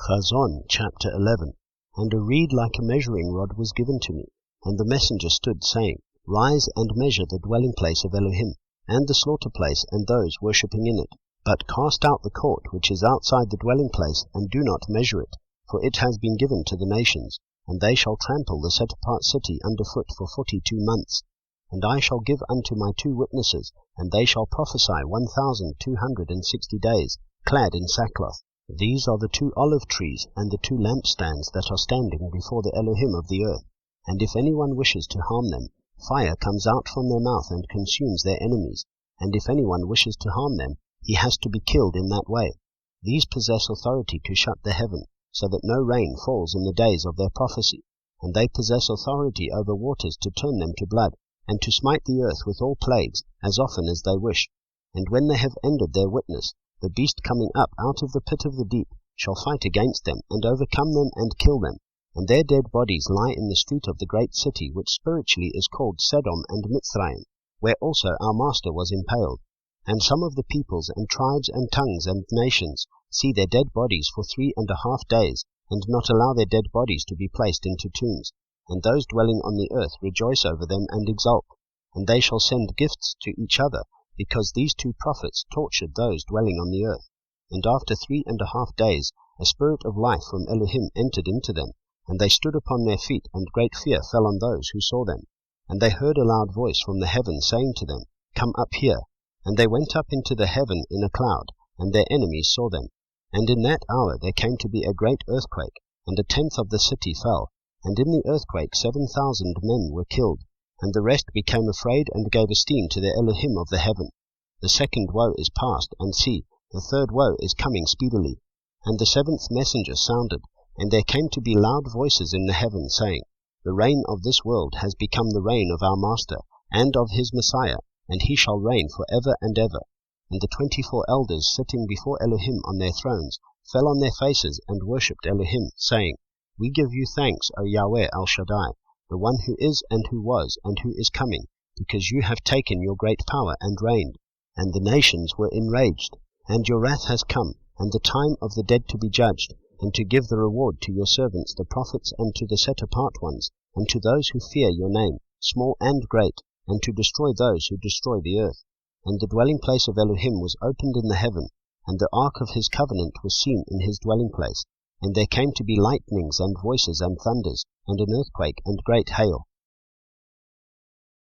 Ḥazon, chapter 11. And a reed like a measuring rod was given to me, and the messenger stood, saying, Rise and measure the dwelling place of Elohim, and the slaughter place, and those worshipping in it. But cast out the court which is outside the dwelling place, and do not measure it, for it has been given to the nations, and they shall trample the set-apart city under foot for 42 months. And I shall give unto my 2 witnesses, and they shall prophesy 1,260 days, clad in sackcloth. These are the 2 olive trees and the 2 lampstands that are standing before the Elohim of the earth. And if anyone wishes to harm them, fire comes out from their mouth and consumes their enemies. And if anyone wishes to harm them, he has to be killed in that way. These possess authority to shut the heaven, so that no rain falls in the days of their prophecy. And they possess authority over waters to turn them to blood, and to smite the earth with all plagues, as often as they wish. And when they have ended their witness, the beast coming up out of the pit of the deep shall fight against them, and overcome them, and kill them. And their dead bodies lie in the street of the great city, which spiritually is called Sodom and Mitzrayim, where also our Master was impaled. And some of the peoples and tribes and tongues and nations see their dead bodies for 3.5 days, and not allow their dead bodies to be placed into tombs. And those dwelling on the earth rejoice over them and exult. And they shall send gifts to each other, because these 2 prophets tortured those dwelling on the earth. And after 3.5 days a spirit of life from Elohim entered into them, and they stood upon their feet, and great fear fell on those who saw them. And they heard a loud voice from the heaven saying to them, Come up here. And they went up into the heaven in a cloud, and their enemies saw them. And in that hour there came to be a great earthquake, and 1/10 of the city fell. And in the earthquake 7,000 men were killed, and the rest became afraid and gave esteem to the Elohim of the heaven. The 2nd woe is past, and see, the 3rd woe is coming speedily. And the 7th messenger sounded, and there came to be loud voices in the heaven, saying, The reign of this world has become the reign of our Master, and of his Messiah, and he shall reign for ever and ever. And the 24 elders sitting before Elohim on their thrones fell on their faces and worshipped Elohim, saying, We give you thanks, O Yahweh El Shaddai, the one who is and who was and who is coming, because you have taken your great power and reigned. And the nations were enraged, and your wrath has come, and the time of the dead to be judged, and to give the reward to your servants the prophets, and to the set-apart ones, and to those who fear your name, small and great, and to destroy those who destroy the earth. And the dwelling place of Elohim was opened in the heaven, and the ark of his covenant was seen in his dwelling place. And there came to be lightnings and voices and thunders, and an earthquake and great hail.